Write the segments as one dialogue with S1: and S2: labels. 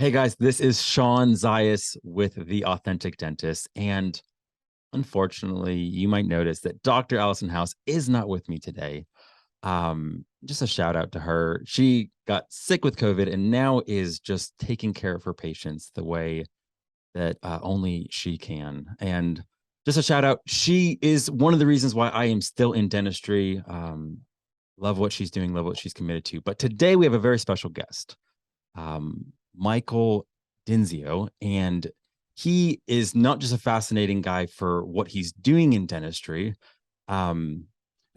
S1: Hey guys, this is Shawn Zayas with The Authentic Dentist. And unfortunately, you might notice that Dr. Allison House is not with me today. Just a shout out to her. She got sick with COVID and now is just taking care of her patients the way that only she can. And just a shout out, she is one of the reasons why I am still in dentistry. Love what she's doing, love what she's committed to. But today we have a very special guest, Michael Dinsio, and he is not just a fascinating guy for what he's doing in dentistry, um,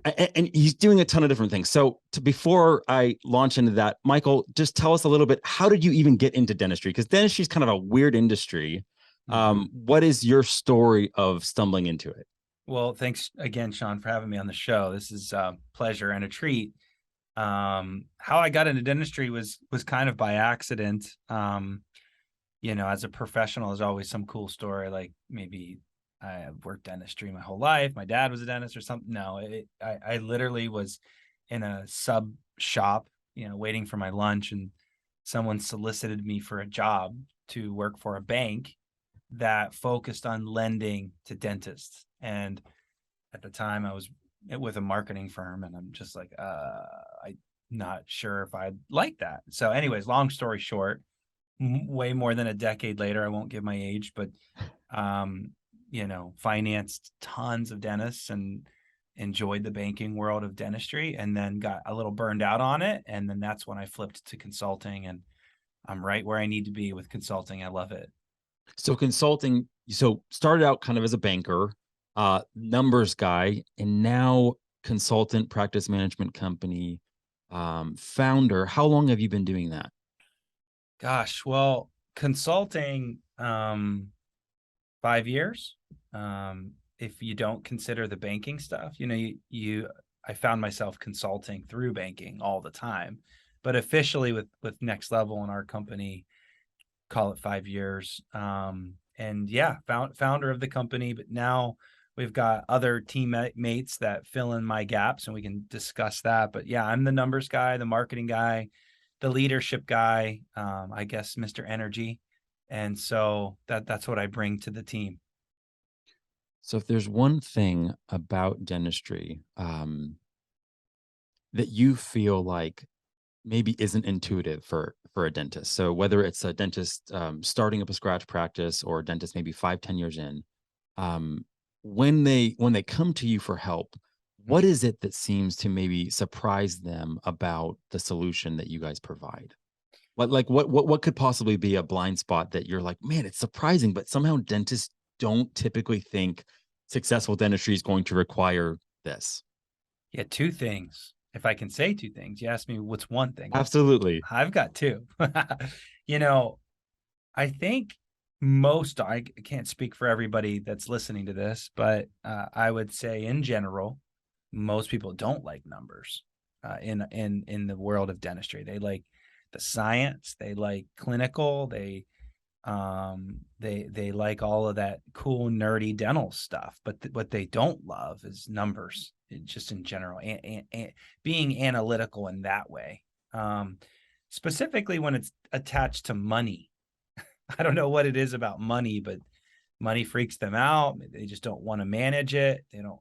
S1: and he's doing a ton of different things. So, before I launch into that, Michael, just tell us a little bit. How did you even get into dentistry? Because dentistry is kind of a weird industry.
S2: Mhm.
S1: What is your story of stumbling into it?
S2: Well, thanks again, Shawn, for having me on the show. This is a pleasure and a treat. How I got into dentistry was kind of by accident. As a professional, there's always some cool story, like maybe I worked dentistry my whole life. My dad was a dentist or something. No, I literally was in a sub shop, waiting for my lunch, and someone solicited me for a job to work for a bank that focused on lending to dentists. And at the time I was with a marketing firm, and I'm just like, I'm not sure if I'd like that. So anyways, long story short, way more than a decade later, I won't give my age, but um, financed tons of dentists and enjoyed the banking world of dentistry, and then got a little burned out on it. And then that's when I flipped to consulting, and I'm right where I need to be with consulting. I love it.
S1: So, consulting. So, started out kind of as a banker, numbers guy, and now consultant, practice management company founder. How long have you been doing that?
S2: Gosh, well, consulting, 5 years. If you don't consider the banking stuff, I found myself consulting through banking all the time, but officially with Next Level in our company, call it 5 years. And yeah, founder of the company, but now we've got other teammates that fill in my gaps, and we can discuss that. But yeah, I'm the numbers guy, the marketing guy, the leadership guy, I guess Mr. Energy. And so that's what I bring to the team.
S1: So, if there's one thing about dentistry that you feel like maybe isn't intuitive for a dentist, so whether it's a dentist starting up a scratch practice or a dentist maybe 5, 10 years in, um, when they come to you for help, what is it that seems to maybe surprise them about the solution that you guys provide? What could possibly be a blind spot that you're like, man, it's surprising, but somehow dentists don't typically think successful dentistry is going to require this.
S2: Yeah, two things. If I can say two things, you asked me what's one thing.
S1: Absolutely.
S2: I've got two. you know, I think I can't speak for everybody that's listening to this, but I would say in general, most people don't like numbers in the world of dentistry. They like the science, they like clinical, they like all of that cool nerdy dental stuff, but what they don't love is numbers, just in general, and being analytical in that way. um Specifically when it's attached to money. I don't know what it is about money, but money freaks them out. They just don't want to manage it. They don't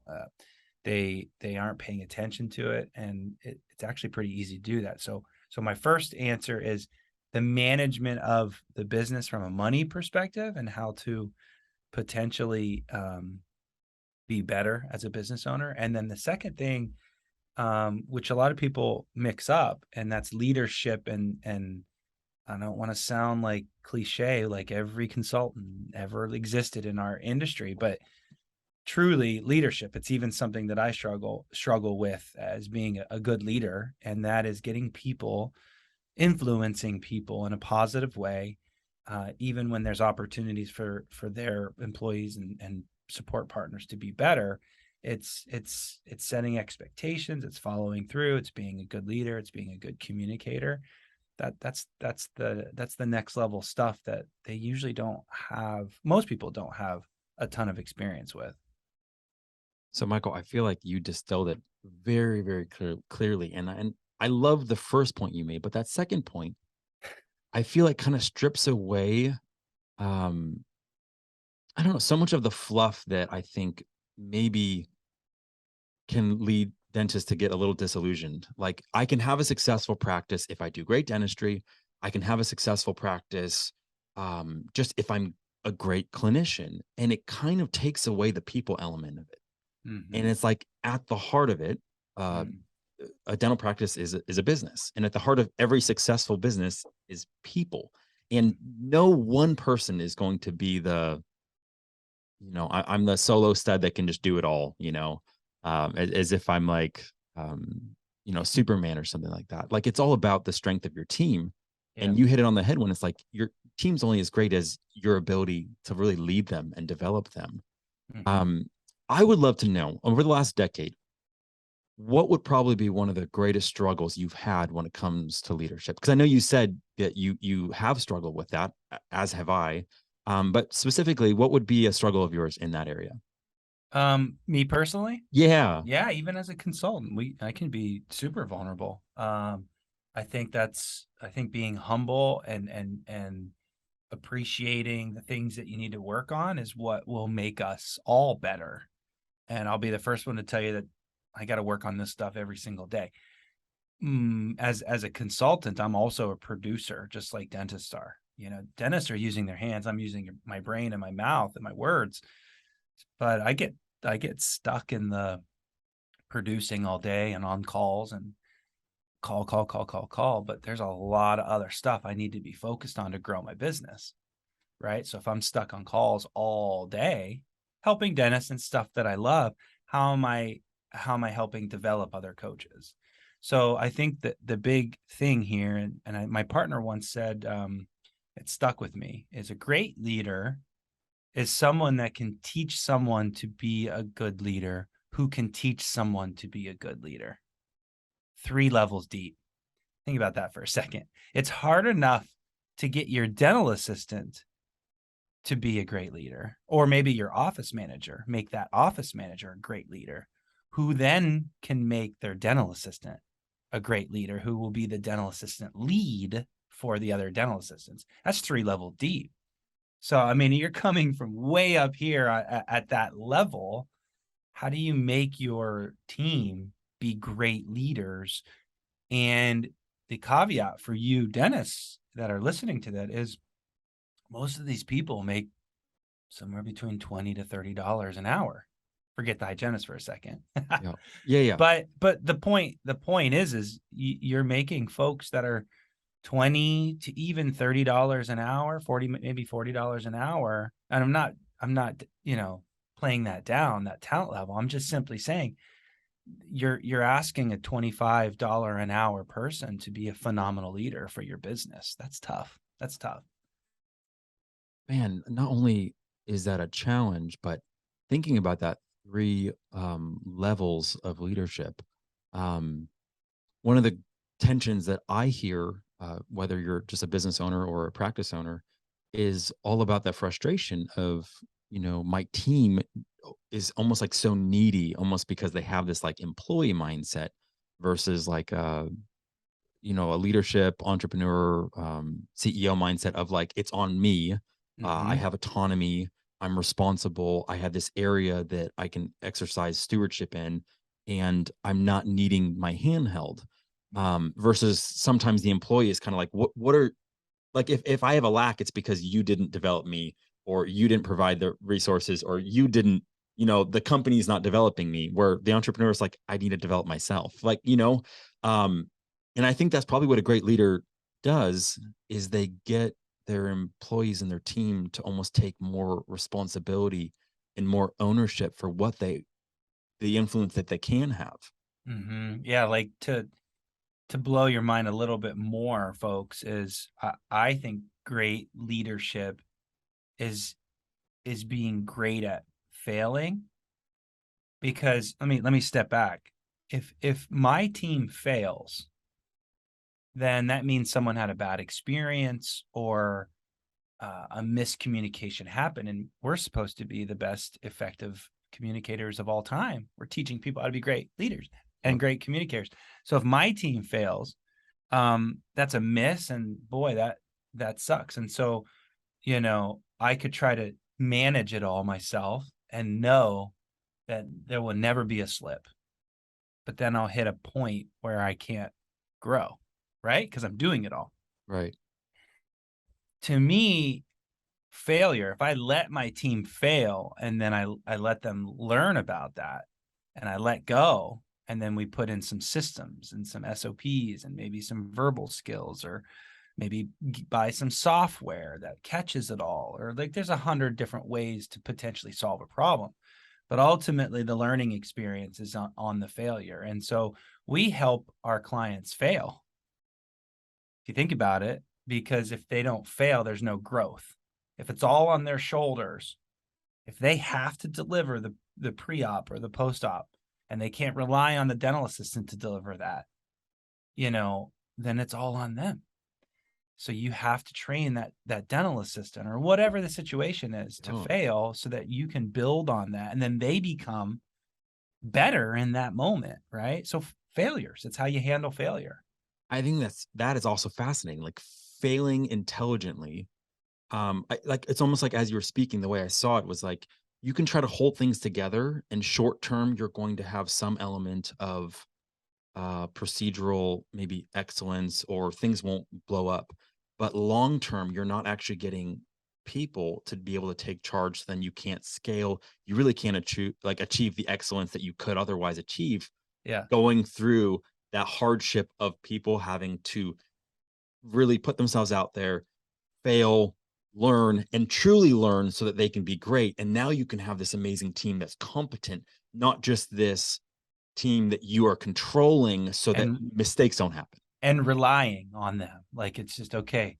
S2: they aren't paying attention to it, and it's actually pretty easy to do that. So my first answer is the management of the business from a money perspective, and how to potentially be better as a business owner. And then the second thing, which a lot of people mix up, and that's leadership. And I don't want to sound like cliche, like every consultant ever existed in our industry, but truly leadership. It's even something that I struggle with as being a good leader, and that is getting people, influencing people in a positive way, even when there's opportunities for their employees and support partners to be better. It's setting expectations, it's following through, it's being a good leader, it's being a good communicator. That's the next level stuff that they usually don't have. Most people don't have a ton of experience with.
S1: So, Michael, I feel like you distilled it very, very clearly, and I love the first point you made, but that second point, I feel like kind of strips away, um, I don't know, so much of the fluff that I think maybe can lead dentists to get a little disillusioned. Like, I can have a successful practice if I do great dentistry. I can have a successful practice, just if I'm a great clinician. And it kind of takes away the people element of it. And
S2: Mhm.
S1: it's like at the heart of it, uh,
S2: Mm.
S1: a dental practice is a business, and at the heart of every successful business is people. And no one person is going to be the, I'm the solo stud that can just do it all, as if I'm like, Superman or something like that. Like, it's all about the strength of your team.
S2: Yeah.
S1: And you hit it on the head when it's like your team's only as great as your ability to really lead them and develop them.
S2: Mhm.
S1: Um, I would love to know over the last decade, what would probably be one of the greatest struggles you've had when it comes to leadership? Because I know you said that you have struggled with that, as have I. But specifically, what would be a struggle of yours in that area?
S2: Me personally,
S1: Yeah.
S2: yeah, even as a consultant, I can be super vulnerable. I think being humble and appreciating the things that you need to work on is what will make us all better. And I'll be the first one to tell you that I got to work on this stuff every single day. As a consultant, I'm also a producer, just like dentists are. You know, dentists are using their hands. I'm using my brain and my mouth and my words. But I get stuck in the producing all day and on calls and call. But there's a lot of other stuff I need to be focused on to grow my business. Right. So if I'm stuck on calls all day, helping dentists and stuff that I love, how am I helping develop other coaches? So I think that the big thing here, my partner once said, it stuck with me, is a great leader is someone that can teach someone to be a good leader who can teach someone to be a good leader. 3 levels deep. Think about that for a second. It's hard enough to get your dental assistant to be a great leader, or maybe your office manager, make that office manager a great leader, who then can make their dental assistant a great leader, who will be the dental assistant lead for the other dental assistants. That's 3 level deep. So, I mean, you're coming from way up here at that level. How do you make your team be great leaders? And the caveat for you dentists that are listening to that is most of these people make somewhere between $20 to $30 an hour. Forget the hygienist for a second.
S1: Yeah. Yeah. Yeah.
S2: But the point is you're making folks that are 20 to even $30 an hour, 40, maybe $40 an hour. And I'm not, playing that down, that talent level. I'm just simply saying you're asking a $25 an hour person to be a phenomenal leader for your business. That's tough. That's tough.
S1: Man, not only is that a challenge, but thinking about that three levels of leadership, um, one of the tensions that I hear, whether you're just a business owner or a practice owner, is all about that frustration of, my team is almost like so needy, almost because they have this like employee mindset versus like a leadership entrepreneur, CEO mindset of like, it's on me. I
S2: Mm-hmm.
S1: have autonomy. I'm responsible. I have this area that I can exercise stewardship in, and I'm not needing my handheld. Versus sometimes the employee is kind of like, what are, like, if I have a lack, it's because you didn't develop me, or you didn't provide the resources, or you didn't, the company's not developing me, where the entrepreneur is like, I need to develop myself. Like, um, and I think that's probably what a great leader does, is they get their employees and their team to almost take more responsibility and more ownership for the influence that they can have.
S2: Mm-hmm. Yeah, like to blow your mind a little bit more, folks, is I think great leadership is being great at failing. Because let me step back. If my team fails, then that means someone had a bad experience or a miscommunication happened, and we're supposed to be the best effective communicators of all time. We're teaching people how to be great leaders and
S1: Yep.
S2: great communicators. So if my team fails, that's a miss, and boy, that sucks. And so, I could try to manage it all myself and know that there will never be a slip. But then I'll hit a point where I can't grow, right? Because I'm doing it all.
S1: Right.
S2: To me, failure, if I let my team fail and then I let them learn about that and I let go, and then we put in some systems and some SOPs and maybe some verbal skills, or maybe buy some software that catches it all, or like there's 100 different ways to potentially solve a problem. But ultimately, the learning experience is on the failure. And so we help our clients fail, if you think about it, because if they don't fail, there's no growth. If it's all on their shoulders, if they have to deliver the pre-op or the post-op and they can't rely on the dental assistant to deliver that, then it's all on them. So you have to train that dental assistant or whatever the situation is to
S1: Oh,
S2: fail so that you can build on that. And then they become better in that moment, right? So failures, it's how you handle failure.
S1: I think that is also fascinating. Like failing intelligently. It's almost like as you were speaking, the way I saw it was like you can try to hold things together, and short term, you're going to have some element of procedural, maybe excellence, or things won't blow up. But long term, you're not actually getting people to be able to take charge. Then you can't scale. You really can't achieve the excellence that you could otherwise achieve
S2: Yeah.
S1: going through that hardship of people having to really put themselves out there, fail, learn, and truly learn so that they can be great. And now you can have this amazing team that's competent, not just this team that you are controlling so that
S2: And
S1: mistakes don't happen.
S2: relying on them. Like it's just okay,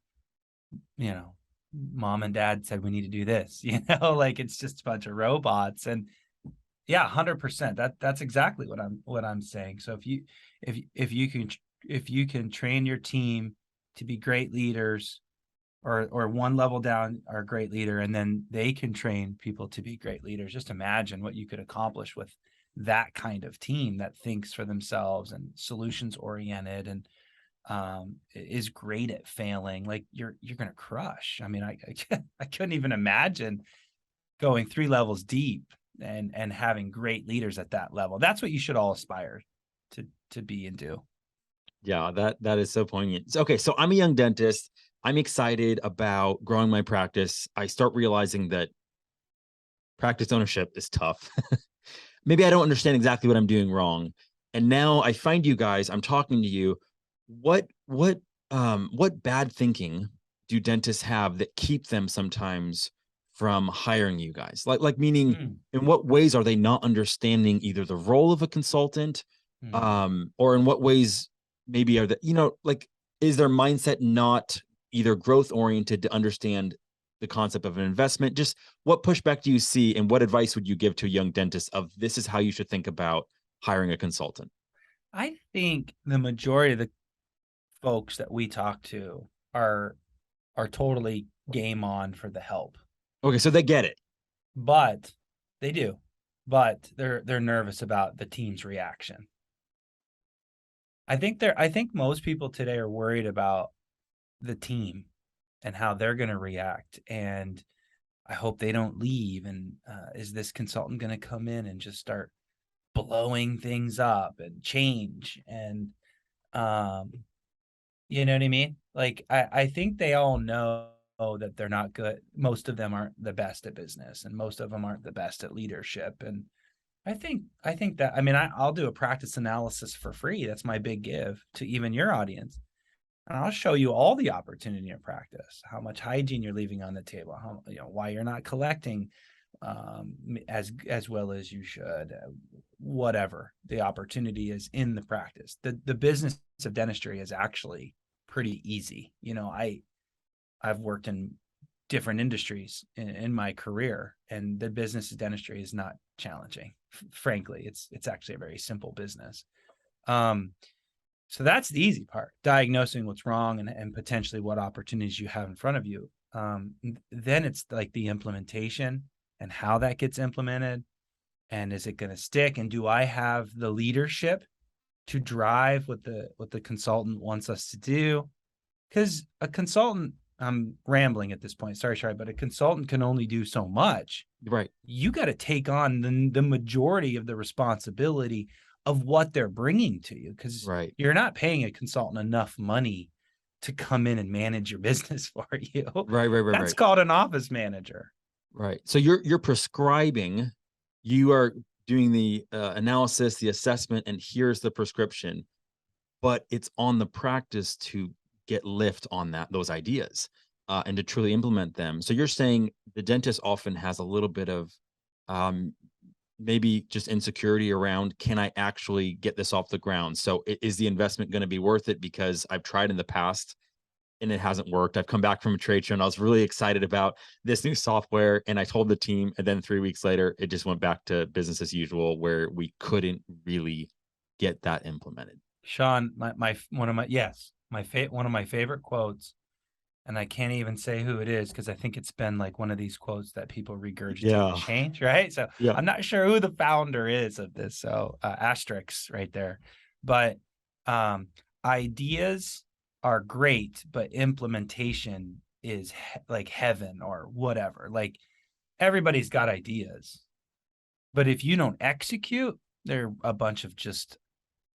S2: you know, mom and dad said we need to do this, like it's just a bunch of robots. And yeah, 100%. That's exactly what I'm saying. So if you can train your team to be great leaders, or one level down are a great leader, and then they can train people to be great leaders. Just imagine what you could accomplish with that kind of team that thinks for themselves and solutions oriented, and is great at failing. Like you're gonna crush. I mean, I couldn't even imagine going 3 levels deep and having great leaders at that level. That's what you should all aspire to be and do.
S1: Yeah, that is so poignant. Okay, so I'm a young dentist. I'm excited about growing my practice. I start realizing that practice ownership is tough. Maybe I don't understand exactly what I'm doing wrong. And now I find you guys, I'm talking to you. What bad thinking do dentists have that keep them sometimes from hiring you guys? Like meaning,
S2: Mm,
S1: in what ways are they not understanding either the role of a consultant,
S2: mm.
S1: or in what ways maybe are like, is their mindset not either growth oriented to understand the concept of an investment? Just what pushback do you see, and what advice would you give to a young dentist of this is how you should think about hiring a consultant?
S2: I think the majority of the folks that we talk to are totally game on for the help,
S1: Okay, so they get it.
S2: but they do, but they're nervous about the team's reaction. I think most people today are worried about the team and how they're going to react, and I hope they don't leave. And is this consultant going to come in and just start blowing things up and change? And um, you know what I mean? Like I think they all know that they're not good. Most of them aren't the best at business, and most of them aren't the best at leadership. And I think that, I mean, I'll do a practice analysis for free. That's my big give to even your audience. And I'll show you all the opportunity in practice, how much hygiene you're leaving on the table, how, why you're not collecting as well as you should, whatever the opportunity is in the practice. The business of dentistry is actually pretty easy. I've worked in different industries in my career, and the business of dentistry is not challenging. Frankly, it's actually a very simple business. Um, so that's the easy part, diagnosing what's wrong and potentially what opportunities you have in front of you. Then it's like the implementation and how that gets implemented. And is it going to stick? And do I have the leadership to drive what the consultant wants us to do? Because a consultant I'm rambling at this point. Sorry, but a consultant can only do so much.
S1: Right.
S2: You got to take on the majority of the responsibility of what they're bringing to you, because
S1: Right.
S2: you're not paying a consultant enough money to come in and manage your business for you.
S1: Right. Right. Right.
S2: That's
S1: Right.
S2: called an office manager.
S1: Right. So you're prescribing, you are doing the analysis, the assessment, and here's the prescription. But it's on the practice to get lift on those ideas and to truly implement them. So you're saying the dentist often has a little bit of um, maybe just insecurity around, can I actually get this off the ground? So is the investment going to be worth it? Because I've tried in the past and it hasn't worked. I've come back from a trade show and I was really excited about this new software. And I told the team, and then 3 weeks later, it just went back to business as usual, where we couldn't really get that implemented.
S2: Shawn, my one of my yes, one of my favorite quotes, and I can't even say who it is because I think it's been like one of these quotes that people regurgitate and
S1: Yeah.
S2: change, right? So
S1: Yeah.
S2: I'm not sure who the founder is of this. So asterisks right there. But um, ideas are great, but implementation is like heaven or whatever. Like everybody's got ideas, but if you don't execute, they're a bunch of just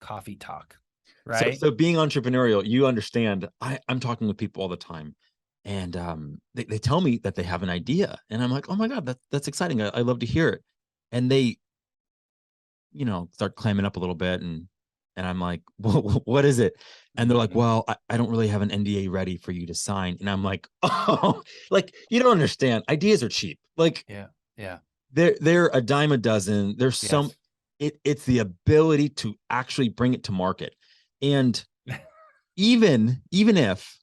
S2: coffee talk,
S1: So
S2: right?
S1: so being entrepreneurial, you understand, I'm talking with people all the time, and, they tell me that they have an idea, and I'm like, "Oh my god, that's exciting, I love to hear it." And they, start clamming up a little bit, and I'm like, What is it?" And they're like,
S2: Mhm.
S1: "Well, I don't really have an NDA ready for you to sign." And I'm like, "Oh, like, you don't understand, ideas are cheap." Like,
S2: Yeah. Yeah.
S1: they're a dime a dozen. There's some
S2: Yes.
S1: it's the ability to actually bring it to market. And even if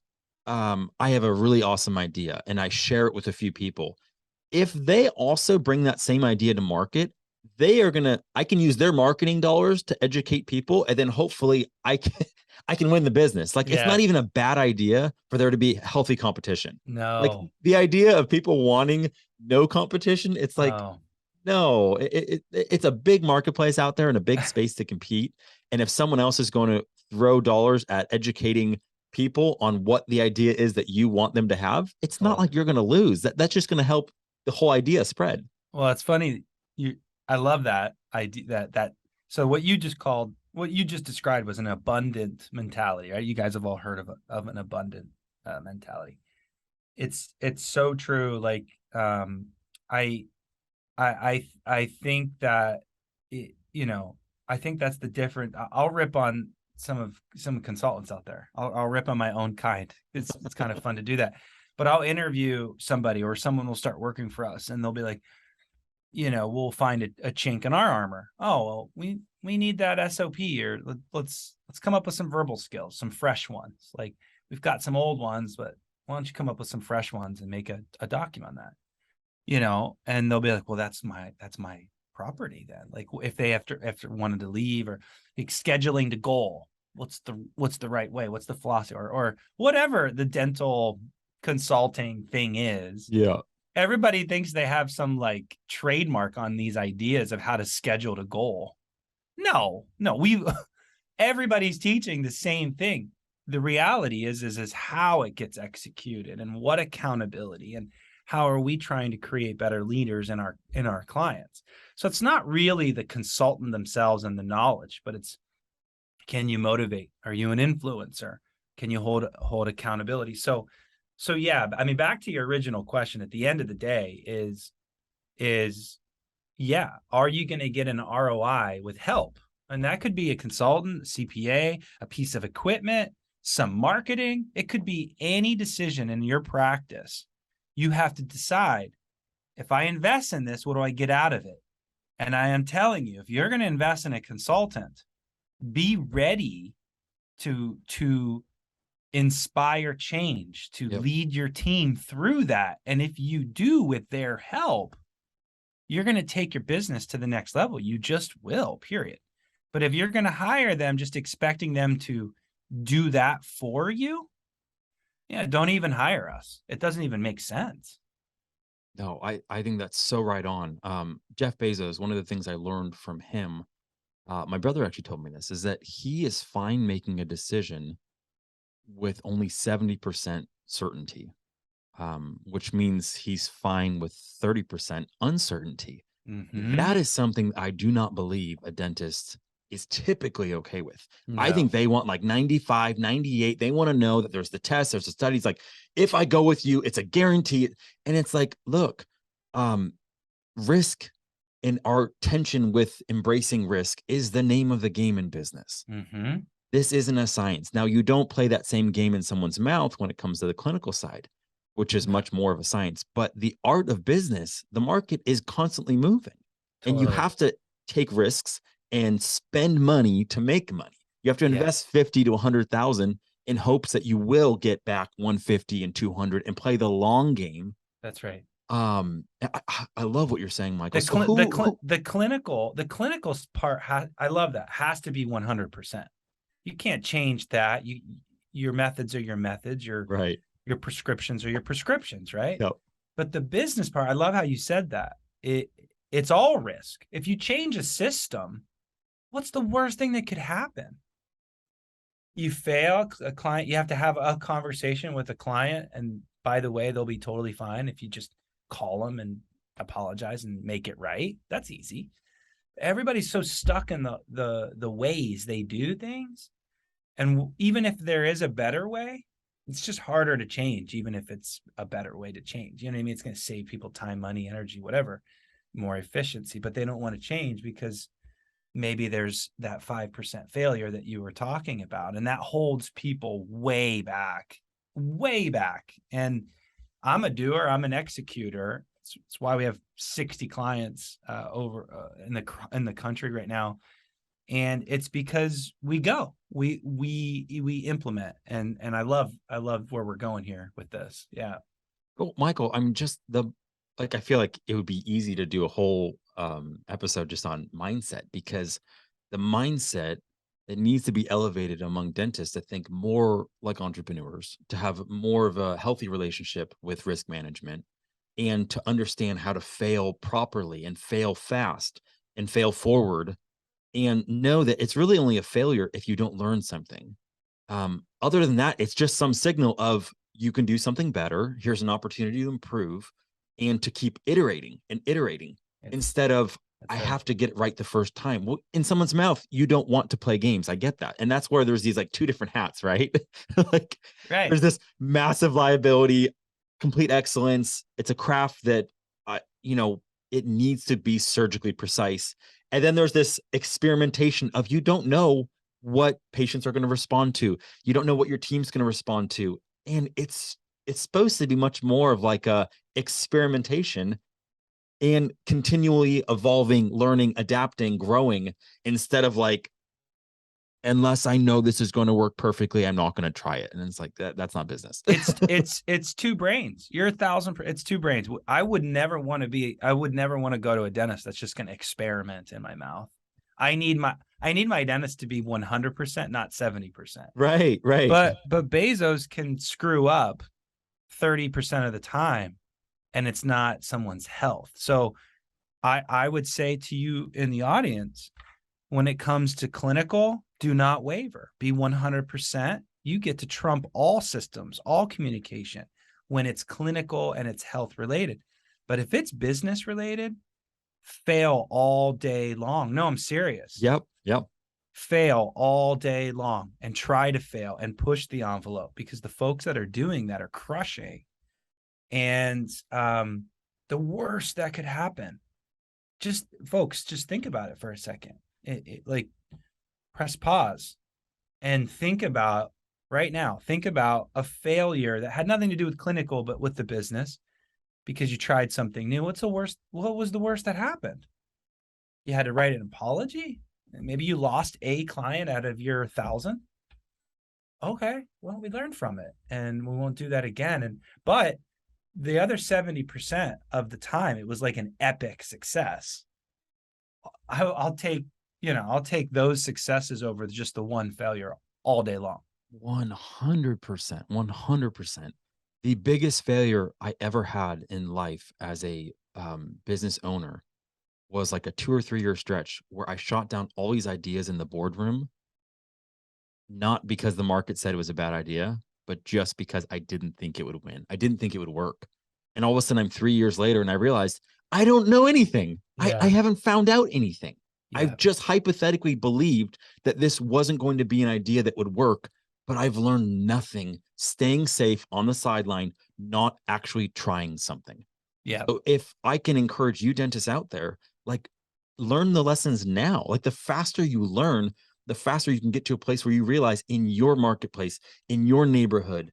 S1: I have a really awesome idea and I share it with a few people, if they also bring that same idea to market, I can use their marketing dollars to educate people, and then hopefully I can win the business. Like, it's not
S2: Yes.
S1: even a bad idea for there to be healthy competition. Like,
S2: No.
S1: the idea of people wanting no competition, it's like,
S2: Oh.
S1: no, it's a big marketplace out there and a big space to compete. And if someone else is going to throw dollars at educating people on what the idea is that you want them to have, it's not
S2: Totally.
S1: like you're going to lose. That's just going to help the whole idea spread.
S2: Well, it's funny. I love that idea. So what you just described was an abundant mentality, right? You guys have all heard of an abundant mentality. It's so true. Like, I I think that it, I think that's the different. I'll rip on some consultants out there. I'll rip on my own kind. It's kind of fun to do that. But I'll interview somebody or someone will start working for us and they'll be like, we'll find a chink in our armor. Oh, well, we need that SOP, or let's come up with some verbal skills, some fresh ones. Like we've got some old ones, but why don't you come up with some fresh ones and make a document on that? And they'll be like, well, that's my property then. Like if they after wanted to leave, or like scheduling the goal, what's the right way? What's the philosophy, or whatever the dental consulting thing is.
S1: Yeah.
S2: Everybody thinks they have some like trademark on these ideas of how to schedule the goal. No, everybody's teaching the same thing. The reality is how it gets executed and what accountability, and how are we trying to create better leaders in our clients. So it's not really the consultant themselves and the knowledge, but it's, can you motivate? Are you an influencer? Can you hold accountability? So yeah, I mean, back to your original question, at the end of the day is yeah, are you going to get an ROI with help? And that could be a consultant, a CPA, a piece of equipment, some marketing. It could be any decision in your practice. You have to decide, if I invest in this, what do I get out of it? And I am telling you, if you're going to invest in a consultant, be ready to inspire change, to
S1: Yep.
S2: lead your team through that. And if you do with their help, you're going to take your business to the next level. You just will, period. But if you're going to hire them just expecting them to do that for you, yeah, don't even hire us. It doesn't even make sense.
S1: No, I think that's so right on. Jeff Bezos, one of the things I learned from him, my brother actually told me this, is that he is fine making a decision with only 70% certainty. which means he's fine with 30% uncertainty.
S2: Mm-hmm.
S1: That is something I do not believe a dentist is typically okay with. I think
S2: No.
S1: they want like 95, 98. They want to know that there's the test, there's the studies. Like, if I go with you, it's a guarantee. And it's like, look, um, risk and our tension with embracing risk is the name of the game in business.
S2: Mm-hmm.
S1: This isn't a science. Now, you don't play that same game in someone's mouth when it comes to the clinical side, which is
S2: No.
S1: much more of a science. But the art of business, the market is constantly moving, and you
S2: Totally.
S1: have to take risks and spend money to make money. You have to
S2: Yeah,
S1: invest 50 to 100,000 in hopes that you will get back 150 and 200 and play the long game.
S2: that's right.
S1: I love what you're saying, Michael.
S2: The
S1: So
S2: cl- the cl-
S1: who
S2: the clinical part I love that has to be 100%. You can't change that. Your methods are your methods.
S1: right.
S2: Your prescriptions are your prescriptions, right?
S1: Yep.
S2: But the business part, I love how you said that. It's all risk. If you change a system, what's the worst thing that could happen? You fail a client, you have to have a conversation with a client, and by the way, they'll be totally fine if you just call them and apologize and make it right. That's easy. Everybody's so stuck in the ways they do things, and even if there is a better way, it's just harder to change, even if it's a better way to change. You know what I mean? It's going to save people time, money, energy, whatever, more efficiency, but they don't want to change because maybe there's that 5% failure that you were talking about. And that holds people way back, way back. And I'm a doer, I'm an executor. It's why we have 60 clients over in the country right now, and it's because we implement, and I love where we're going here with this. Yeah.
S1: Oh, Michael, I'm just the like I feel like it would be easy to do a whole episode just on mindset, because the mindset that needs to be elevated among dentists to think more like entrepreneurs, to have more of a healthy relationship with risk management, and to understand how to fail properly and fail fast and fail forward, and know that it's really only a failure if you don't learn something. Other than that, it's just some signal of you can do something better. Here's an opportunity to improve and to keep iterating and iterating,
S2: it's
S1: instead of I
S2: that's right.
S1: have to get it right the first time. Well, in someone's mouth, you don't want to play games. I get that. And that's where there's these like two different hats, right? Like,
S2: Right.
S1: there's this massive liability, complete excellence. It's a craft that, it needs to be surgically precise. And then there's this experimentation of you don't know what patients are going to respond to. You don't know what your team's going to respond to. And it's supposed to be much more of like a experimentation and continually evolving, learning, adapting, growing, instead of like, unless I know this is going to work perfectly, I'm not going to try it. And it's like that's not business.
S2: It's two brains. You're 1,000. It's two brains. I would never want to go to a dentist that's just going to experiment in my mouth. I need my dentist to be 100%, not 70%.
S1: Right, right.
S2: But Bezos can screw up 30% of the time, and it's not someone's health. So I would say to you in the audience, when it comes to clinical, do not waver. Be 100%. You get to trump all systems, all communication when it's clinical and it's health related. But if it's business related, fail all day long. No, I'm serious.
S1: Yep, yep.
S2: Fail all day long and try to fail and push the envelope, because the folks that are doing that are crushing. And the worst that could happen, just folks, just think about it for a second. Like, press pause and think about right now. Think about a failure that had nothing to do with clinical, but with the business, because you tried something new. What's the worst? What was the worst that happened? You had to write an apology. Maybe you lost a client out of your 1,000. Okay, well, we learned from it, and we won't do that again. But the other 70% of the time, it was like an epic success. I'll take those successes over just the one failure all day long.
S1: 100%. 100%. The biggest failure I ever had in life as a business owner was like a 2 or 3 year stretch where I shot down all these ideas in the boardroom, not because the market said it was a bad idea, but just because I didn't think it would win. I didn't think it would work. And all of a sudden I'm 3 years later and I realized I don't know anything. I
S2: Yeah.
S1: haven't found out anything.
S2: Yeah.
S1: I've just hypothetically believed that this wasn't going to be an idea that would work, but I've learned nothing staying safe on the sideline, not actually trying something.
S2: Yeah.
S1: So if I can encourage you dentists out there, like learn the lessons now. Like the faster you learn, the faster you can get to a place where you realize in your marketplace, in your neighborhood,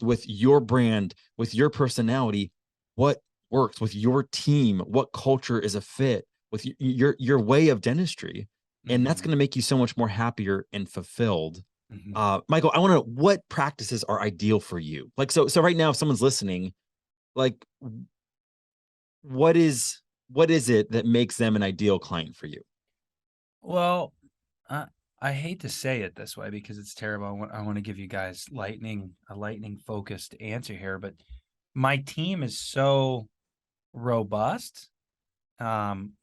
S1: with your brand, with your personality, what works with your team, what culture is a fit with your way of dentistry, and that's going
S2: Mhm.
S1: to make you so much more happier and fulfilled.
S2: Mhm.
S1: Michael, I want to know what practices are ideal for you. Like so right now, if someone's listening, like what is what is it that makes them an ideal client for you?
S2: Well, I I hate to say it this way because it's terrible. I want to give you guys a lightning focused answer here, but my team is so robust. Um,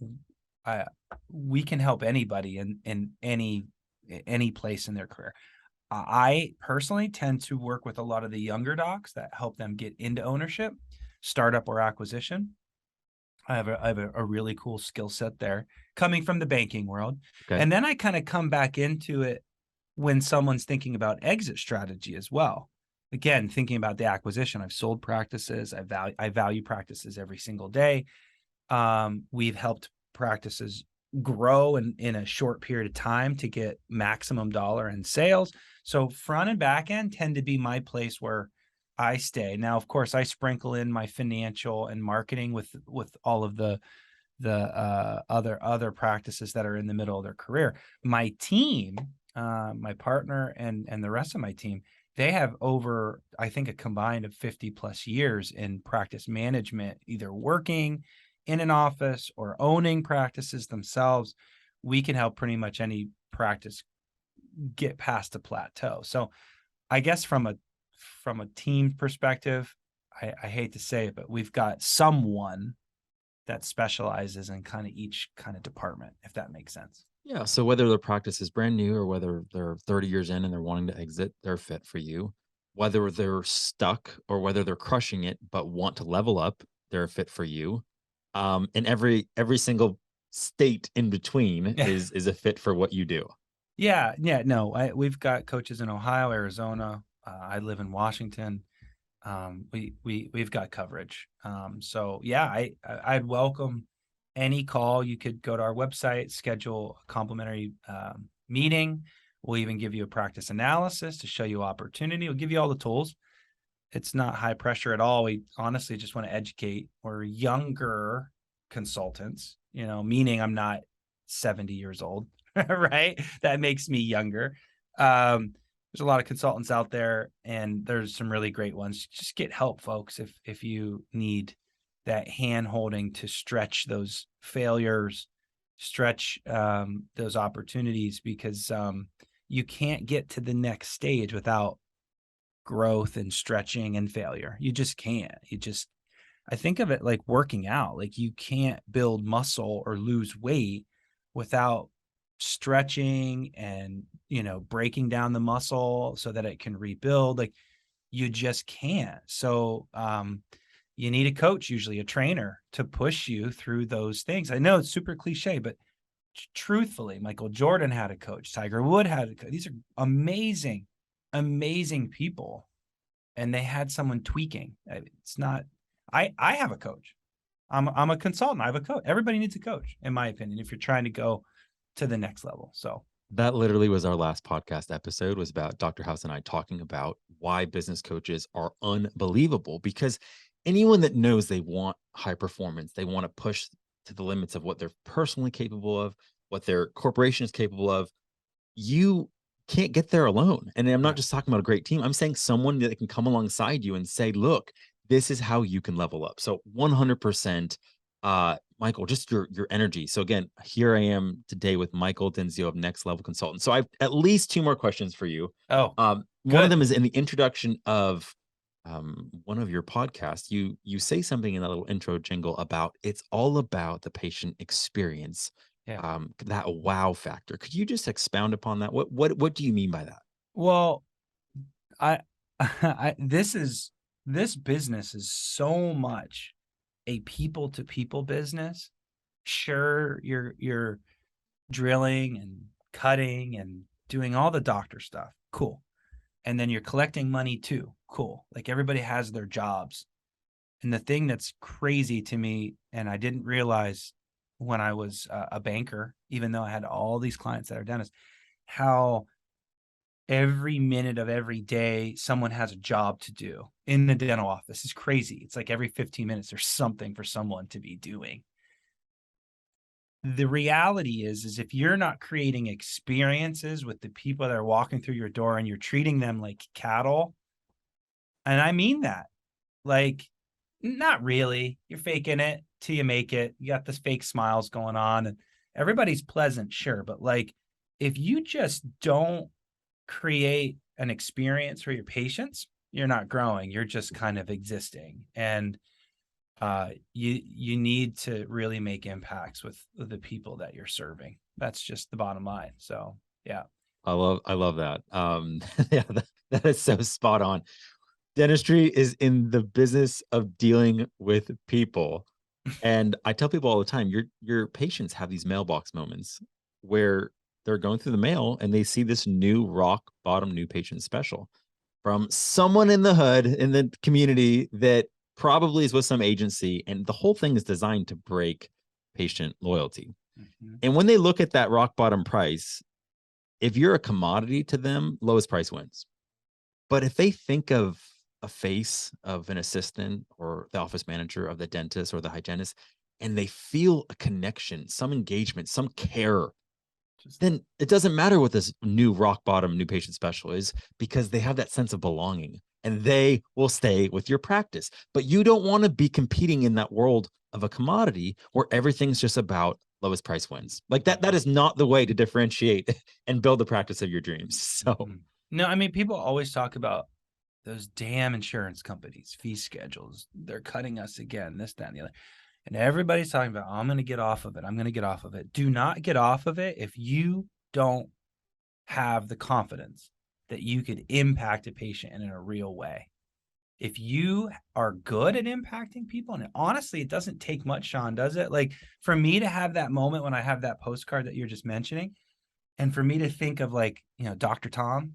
S2: I we can help anybody in any place in their career. I personally tend to work with a lot of the younger docs that help them get into ownership, startup or acquisition. I have a really cool skill set there coming from the banking world.
S1: Okay.
S2: And then I kind of come back into it when someone's thinking about exit strategy as well. Again, thinking about the acquisition, I've sold practices, I value practices every single day. We've helped practices grow in a short period of time to get maximum dollar in sales. So front and back end tend to be my place where I stay. Now, of course, I sprinkle in my financial and marketing with all of the other practices that are in the middle of their career. My team, my partner and the rest of my team, they have over, I think, a combined of 50 plus years in practice management, either working in an office or owning practices themselves. We can help pretty much any practice get past a plateau. So I guess from a team perspective, I hate to say it, but we've got someone that specializes in kind of each kind of department, if that makes sense.
S1: Yeah. So whether the practice is brand new or whether they're 30 years in and they're wanting to exit, they're fit for you. Whether they're stuck or whether they're crushing it but want to level up, they're a fit for you. And every single state in between
S2: Yeah.
S1: is a fit for what you do.
S2: Yeah. Yeah. No, we've got coaches in Ohio, Arizona. I live in Washington. We've got coverage. So yeah, I'd welcome any call. You could go to our website, schedule a complimentary meeting. We'll even give you a practice analysis to show you opportunity. We'll give you all the tools. It's not high pressure at all. We honestly just want to educate. We're younger consultants, meaning I'm not 70 years old, right? That makes me younger. There's a lot of consultants out there, and there's some really great ones. Just get help, folks, if you need that hand holding to stretch those failures, stretch those opportunities, because you can't get to the next stage without growth and stretching and failure. You just can't. I think of it like working out. Like you can't build muscle or lose weight without stretching and, breaking down the muscle so that it can rebuild. Like you just can't. So, you need a coach, usually a trainer, to push you through those things. I know it's super cliche, but truthfully, Michael Jordan had a coach, Tiger Wood had a coach. These are amazing, amazing people, and they had someone tweaking. It's not. I have a coach. I'm a consultant. I have a coach. Everybody needs a coach, in my opinion, if you're trying to go to the next level. So
S1: That literally was our last podcast episode was about Dr. House and I talking about why business coaches are unbelievable because anyone that knows they want high performance, they want to push to the limits of what they're personally capable of, what their corporation is capable of, you can't get there alone. And I'm not
S2: yeah,
S1: just talking about a great team. I'm saying someone that can come alongside you and say, look, this is how you can level up. So 100%, Michael, just your energy. So again, here I am today with Michael Dinsio of Next Level Consultant. So I've at least two more questions for you.
S2: oh,
S1: One of
S2: good.
S1: them is in the introduction of one of your podcasts. You say something in that little intro jingle about it's all about the patient experience,
S2: Yeah.
S1: that wow factor. Could you just expound upon that? What do you mean by that?
S2: Well, I This business is so much a people to people business. Sure, you're drilling and cutting and doing all the doctor stuff. Cool. And then you're collecting money too. Cool. Like everybody has their jobs. And the thing that's crazy to me, and I didn't realize when I was a banker, even though I had all these clients that are dentists, how every minute of every day someone has a job to do in the dental office is crazy. It's like every 15 minutes there's something for someone to be doing. The reality is if you're not creating experiences with the people that are walking through your door and you're treating them like cattle, and I mean that, like, not really. You're faking it till you make it. You got this fake smiles going on and everybody's pleasant, sure. But like, if you just don't create an experience for your patients, you're not growing. You're just kind of existing. And you need to really make impacts with the people that you're serving. That's just the bottom line. So yeah.
S1: I love that. Yeah, that is so spot on. Dentistry is in the business of dealing with people. And I tell people all the time, your patients have these mailbox moments where they're going through the mail and they see this new rock bottom new patient special from someone in the hood in the community that probably is with some agency. And the whole thing is designed to break patient loyalty.
S2: Mhm.
S1: And when they look at that rock bottom price, if you're a commodity to them, lowest price wins. But if they think of a face of an assistant or the office manager of the dentist or the hygienist, and they feel a connection, some engagement, some care,
S2: Just
S1: then it doesn't matter what this new rock bottom new patient special is because they have that sense of belonging and they will stay with your practice. But you don't want to be competing in that world of a commodity where everything's just about lowest price wins. Like that is not the way to differentiate and build the practice of your dreams. So
S2: Mhm. No, I mean, people always talk about those damn insurance companies, fee schedules. They're cutting us again, this, that, and the other. And everybody's talking about, oh, I'm going to get off of it. I'm going to get off of it. Do not get off of it if you don't have the confidence that you could impact a patient in a real way. If you are good at impacting people, and honestly, it doesn't take much, Shawn, does it? Like for me to have that moment when I have that postcard that you're just mentioning, and for me to think of like, Dr. Tom,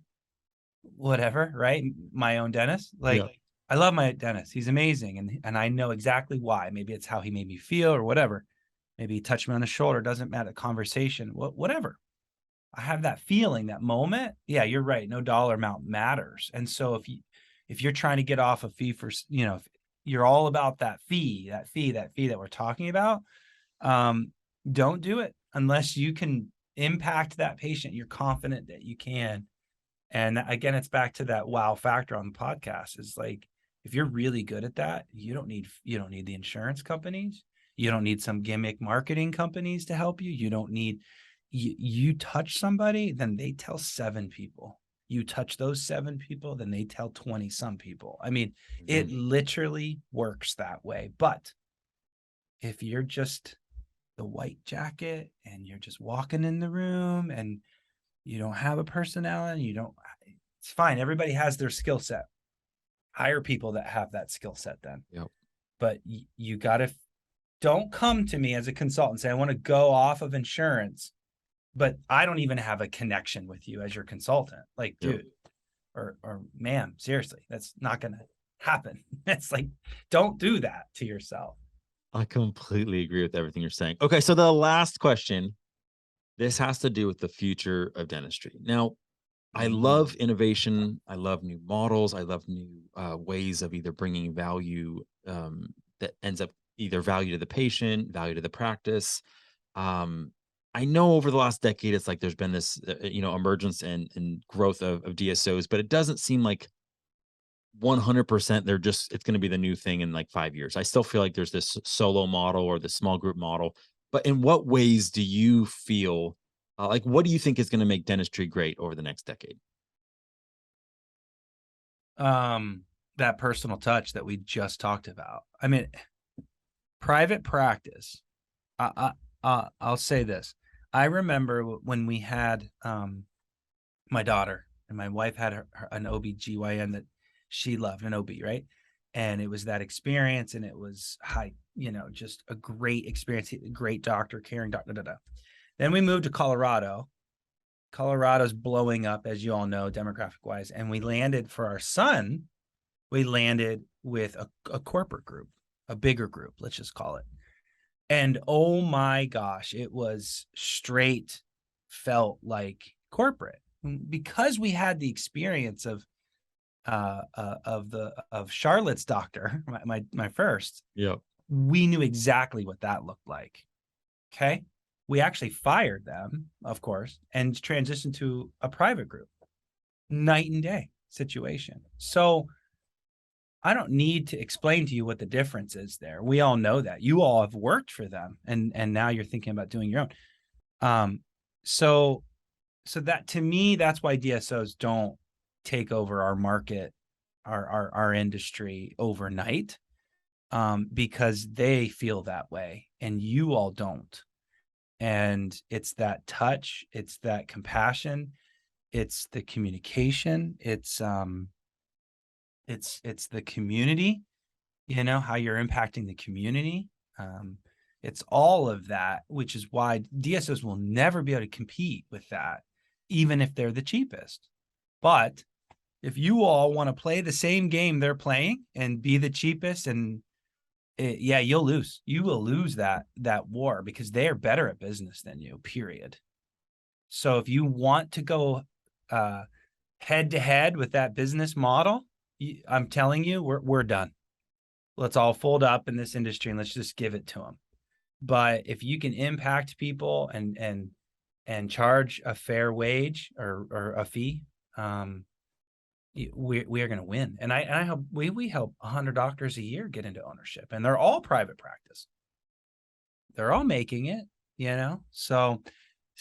S2: whatever, right? My own dentist. Like
S1: yeah,
S2: I love my dentist. He's amazing. And I know exactly why. Maybe it's how he made me feel or whatever. Maybe he touched me on the shoulder. Doesn't matter. Conversation, whatever. I have that feeling, that moment. Yeah, you're right. No dollar amount matters. And so if you're trying to get off a fee for, if you're all about that fee, that we're talking about, um, don't do it unless you can impact that patient. You're confident that you can. And again, it's back to that wow factor on the podcast. Is like if you're really good at that, you don't need the insurance companies. You don't need some gimmick marketing companies to help you. You don't need you touch somebody, then they tell 7 people. You touch those 7 people, then they tell 20 some people. I mean, it
S1: mhm,
S2: literally works that way. But if you're just the white jacket and you're just walking in the room and you don't have a personality, it's fine. Everybody has their skill set. Hire people that have that skill set then.
S1: yep.
S2: But you got to, don't come to me as a consultant and say, I want to go off of insurance, but I don't even have a connection with you as your consultant. Like,
S1: Yep.
S2: dude, or ma'am, seriously, that's not going to happen. It's like, don't do that to yourself.
S1: I completely agree with everything you're saying. Okay, so the last question, this has to do with the future of dentistry. Now, I love innovation. I love new models. I love new ways of either bringing value that ends up either value to the patient, value to the practice. Um, I know over the last decade, it's like there's been this, emergence and growth of DSOs, but it doesn't seem like 100% it's going to be the new thing in like 5 years. I still feel like there's this solo model or the small group model. But in what ways do you feel like what do you think is going to make dentistry great over the next decade?
S2: Um, that personal touch that we just talked about. I mean, private practice. I'll say this. I remember when we had my daughter and my wife had an OBGYN that she loved an OB, right? And it was that experience, and it was high, just a great experience, great doctor, caring doctor. Then we moved to Colorado. Colorado's blowing up, as you all know, demographic wise. And we landed for our son, we landed with a corporate group, a bigger group, let's just call it. And oh my gosh, it was straight, felt like corporate, because we had the experience of Charlotte's doctor, my first.
S1: Yep.
S2: We knew exactly what that looked like. Okay. We actually fired them, of course, and transitioned to a private group. Night and day situation. So I don't need to explain to you what the difference is there. We all know that. You all have worked for them, and now you're thinking about doing your own. So that, to me, that's why DSOs don't take over our market, our industry overnight, because they feel that way and you all don't. And it's that touch, it's that compassion, it's the communication, it's the community, how you're impacting the community. It's all of that, which is why DSOs will never be able to compete with that, even if they're the cheapest. But if you all want to play the same game they're playing and be the cheapest, you'll lose. You will lose that war, because they are better at business than you, period. So if you want to go head to head with that business model, I'm telling you, we're done. Let's all fold up in this industry and let's just give it to them. But if you can impact people and charge a fair wage or a fee, we are going to win. And I help, we help 100 doctors a year get into ownership, and they're all private practice. They're all making it, So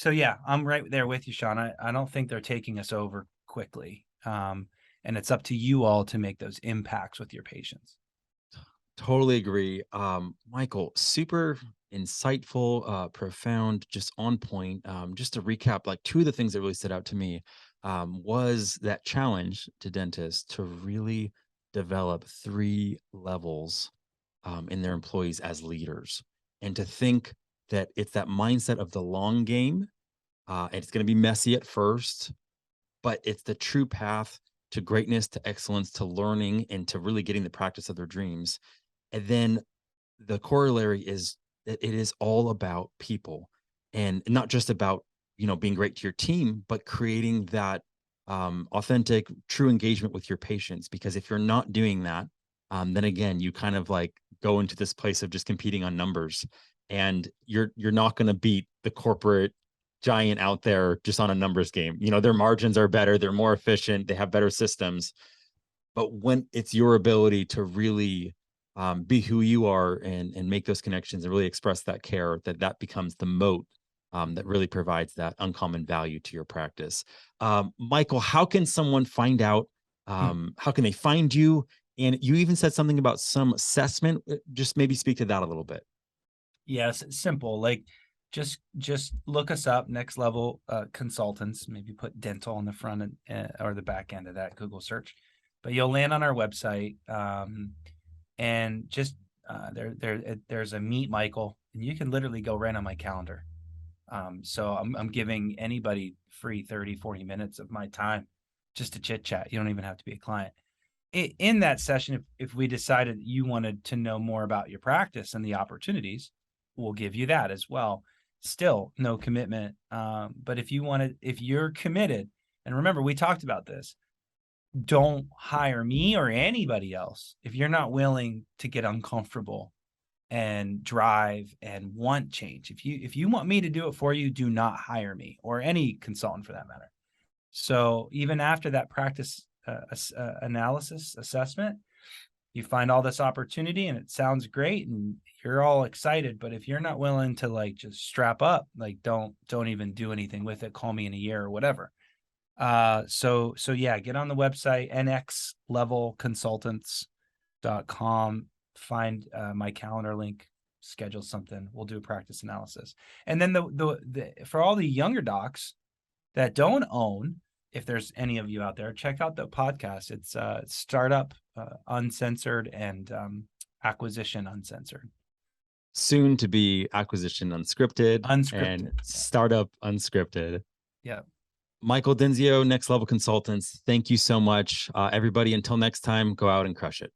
S2: yeah, I'm right there with you, Shawn. I don't think they're taking us over quickly. And it's up to you all to make those impacts with your patients.
S1: Totally agree. Michael, super insightful, profound, just on point. Just to recap, like two of the things that really stood out to me was that challenge to dentists to really develop 3 levels in their employees as leaders, and to think that it's that mindset of the long game. And it's going to be messy at first, but it's the true path to greatness, to excellence, to learning, and to really getting the practice of their dreams. And then the corollary is that it is all about people, and not just about, being great to your team, but creating that authentic, true engagement with your patients. Because if you're not doing that, then again, you kind of like go into this place of just competing on numbers, and you're not going to beat the corporate giant out there just on a numbers game. Their margins are better, they're more efficient, they have better systems. But when it's your ability to really be who you are and make those connections and really express that care, that becomes the moat that really provides that uncommon value to your practice. Michael, how can someone find out? How can they find you? And you even said something about some assessment. Just maybe speak to that a little bit.
S2: Yes, it's simple. Like just look us up, Next Level Consultants. Maybe put dental on the front or the back end of that Google search. But you'll land on our website, and just there's a Meet Michael, and you can literally go right on my calendar. So I'm giving anybody free 30, 40 minutes of my time just to chit chat. You don't even have to be a client. In that session, if we decided you wanted to know more about your practice and the opportunities, we'll give you that as well. Still no commitment. But if you're committed, and remember, we talked about this, don't hire me or anybody else if you're not willing to get uncomfortable and drive and want change. If you want me to do it for you, do not hire me, or any consultant for that matter. So even after that practice analysis assessment, you find all this opportunity and it sounds great and you're all excited, but if you're not willing to like just strap up, like don't even do anything with it, call me in a year or whatever. So yeah, get on the website, nxlevelconsultants.com, find my calendar link, schedule something, we'll do a practice analysis. And then the for all the younger docs that don't own, if there's any of you out there, check out the podcast. It's Startup Uncensored and Acquisition Uncensored.
S1: Soon to be Acquisition Unscripted and
S2: Unscripted.
S1: Startup Unscripted.
S2: Yeah.
S1: Michael Dinsio, Next Level Consultants. Thank you so much. Everybody, until next time, go out and crush it.